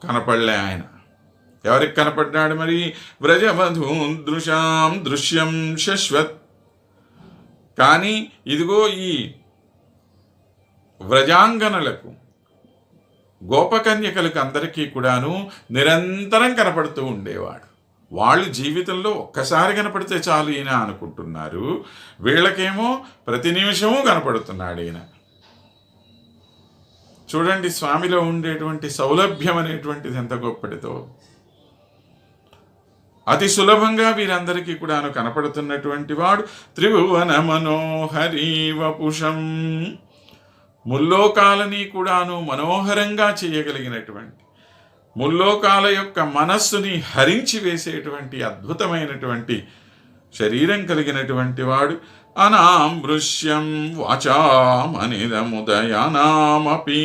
కనపడలే ఆయన. ఎవరికి కనపడ్డాడు మరి? వ్రజవధూదృశాం దృశ్యం శశ్వత్. కానీ ఇదిగో ఈ వ్రజాంగనలకు, గోపకన్యకలకు అందరికీ కూడాను నిరంతరం కనపడుతూ ఉండేవాడు. వాళ్ళు జీవితంలో ఒక్కసారి కనపడితే చాలు ఈయన అనుకుంటున్నారు. వీళ్ళకేమో ప్రతి నిమిషము కనపడుతున్నాడు ఈయన. చూడండి స్వామిలో ఉండేటువంటి సౌలభ్యం అనేటువంటిది ఎంత గొప్పటితో. అతి సులభంగా వీరందరికీ కూడాను కనపడుతున్నటువంటి వాడు. త్రిభువన మనోహరీ వపుషం, ముల్లోకాలని కూడాను మనోహరంగా చేయగలిగినటువంటి, ముల్లోకాల యొక్క మనస్సుని హరించి వేసేటువంటి అద్భుతమైనటువంటి శరీరం కలిగినటువంటి వాడు. అనామృశ్యం వాచామనిదముదయానామపి.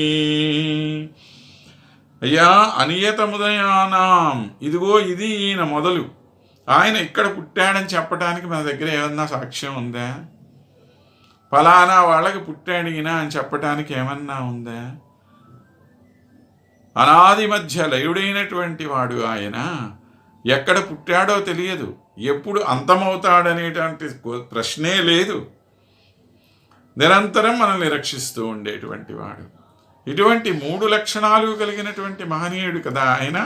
అయ్యా అనియతముదయానాం, ఇదిగో ఇది ఈయన మొదలు. ఆయన ఇక్కడ పుట్టాడని చెప్పడానికి మన దగ్గర ఏమన్నా సాక్ష్యం ఉందా? ఫలానా వాళ్ళకి పుట్టాడు ఈయన అని చెప్పడానికి ఏమన్నా ఉందా? అనాది మధ్య లయుడైనటువంటి వాడు ఆయన. ఎక్కడ పుట్టాడో తెలియదు, ఎప్పుడు అంతమవుతాడనేటువంటి ప్రశ్నే లేదు. నిరంతరం మనల్ని రక్షిస్తూ ఉండేటువంటి వాడు. ఇటువంటి 3 లక్షణాలు కలిగినటువంటి మహనీయుడు కదా ఆయన.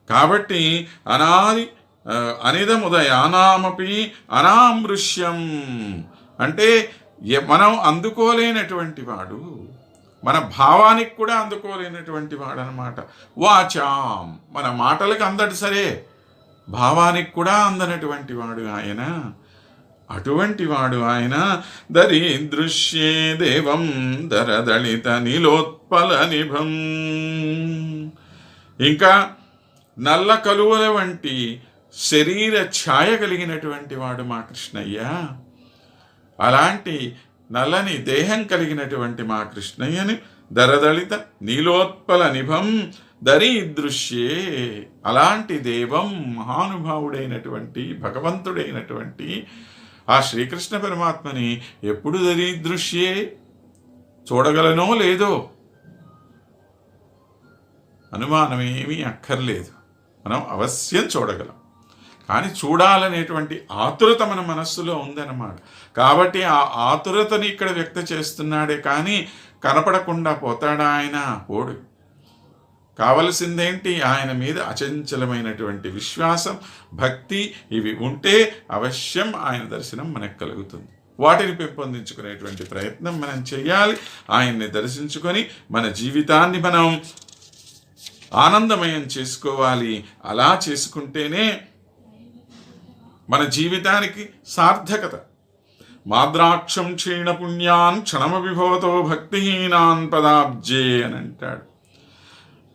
కాబట్టి అనిదముదయానామపి అనామృశ్యం అంటే మనం అందుకోలేనటువంటి వాడు, మన భావానికి కూడా అందుకోలేనటువంటి వాడు అనమాట. వాచాం, మన మాటలకు అందటి సరే, భావానికి కూడా అందనటువంటి వాడు ఆయన. అటువంటి వాడు ఆయన. దరీదృశ్యే దేవం దరదళిత నీలోత్పల నిభం. ఇంకా నల్ల కలువల వంటి శరీర ఛాయ కలిగినటువంటి వాడు మా కృష్ణయ్య. అలాంటి నల్లని దేహం కలిగినటువంటి మా కృష్ణయ్యని దరదళిత నీలోత్పల నిభం దరీదృశ్యే, అలాంటి దేవం మహానుభావుడైనటువంటి భగవంతుడైనటువంటి ఆ శ్రీకృష్ణ పరమాత్మని ఎప్పుడు దరీదృశ్యే చూడగలనో లేదో అనుమానమేమీ అక్కర్లేదు. మనం అవశ్యం చూడగలం. కానీ చూడాలనేటువంటి ఆతురత మన మనస్సులో ఉందన్నమాట. కాబట్టి ఆ ఆతురతని ఇక్కడ వ్యక్తం చేస్తున్నాడే కానీ కనపడకుండా పోతాడా ఆయన? పోడు. కావలసిందేంటి? ఆయన మీద అచంచలమైనటువంటి విశ్వాసం, భక్తి, ఇవి ఉంటే అవశ్యం ఆయన దర్శనం మనకు కలుగుతుంది. వాటిని పెంపొందించుకునేటువంటి ప్రయత్నం మనం చేయాలి. ఆయన్ని దర్శించుకొని మన జీవితాన్ని మనం ఆనందమయం చేసుకోవాలి. అలా చేసుకుంటేనే మన జీవితానికి సార్థకత. మాద్రాక్షం క్షీణ పుణ్యాన్ క్షణమవిభవతో భక్తిహీనాన్ పదాబ్జే అని అంటాడు.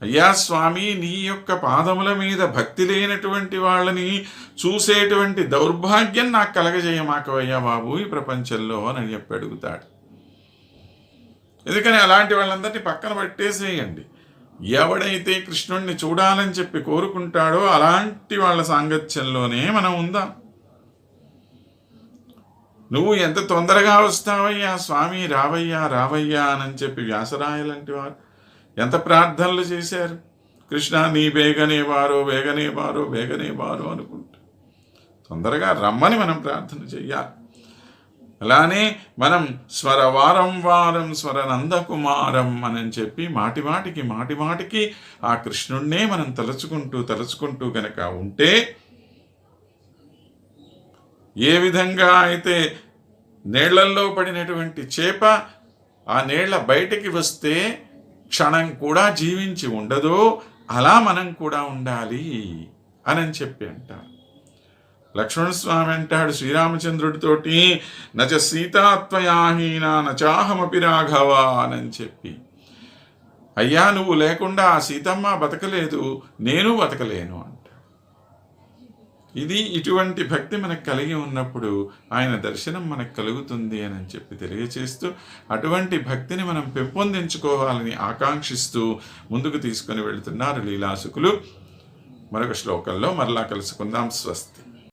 అయ్యా స్వామి, నీ యొక్క పాదముల మీద భక్తి లేనటువంటి వాళ్ళని చూసేటువంటి దౌర్భాగ్యం నాకు కలగజేయమాకవయ్యా బాబు ఈ ప్రపంచంలో అని చెప్పి అడుగుతాడు. ఎందుకని అలాంటి వాళ్ళందరినీ పక్కన పెట్టేసేయండి. ఎవడైతే కృష్ణుణ్ణి చూడాలని చెప్పి కోరుకుంటాడో అలాంటి వాళ్ళ సాంగత్యంలోనే మనం ఉందాం. నువ్వు ఎంత తొందరగా వస్తావయ్యా స్వామి, రావయ్యా రావయ్యా అని చెప్పి వ్యాసరాయలంటి వారు ఎంత ప్రార్థనలు చేశారు. కృష్ణ నీ వేగనే వారో వేగనే వారో వేగనే వారో అనుకుంటా తొందరగా రమ్మని మనం ప్రార్థన చెయ్యాలి. అలానే మనం స్వరవారం వారం స్వరనందకుమారం అని చెప్పి మాటి మాటికి ఆ కృష్ణుణ్ణే మనం తలుచుకుంటూ గనక ఉంటే, ఏ విధంగా అయితే నీళ్లల్లో పడినటువంటి చేప ఆ నీళ్ల బయటికి వస్తే క్షణం కూడా జీవించి ఉండదో, అలా మనం కూడా ఉండాలి అని చెప్పి అంటారు. లక్ష్మణస్వామి అంటాడు శ్రీరామచంద్రుడితోటి, నచ సీతాత్వయాహీన నచాహమపి రాఘవ అని చెప్పి. అయ్యా నువ్వు లేకుండా ఆ సీతమ్మ బతకలేదు, నేను బతకలేను అంట. ఇది ఇటువంటి భక్తి మనకు కలిగి ఉన్నప్పుడు ఆయన దర్శనం మనకు కలుగుతుంది అని చెప్పి తెలియచేస్తూ, అటువంటి భక్తిని మనం పెంపొందించుకోవాలని ఆకాంక్షిస్తూ ముందుకు తీసుకొని వెళుతున్నారు లీలాసుకులు. మరొక శ్లోకంలో మరలా కలుసుకుందాం. స్వస్తి.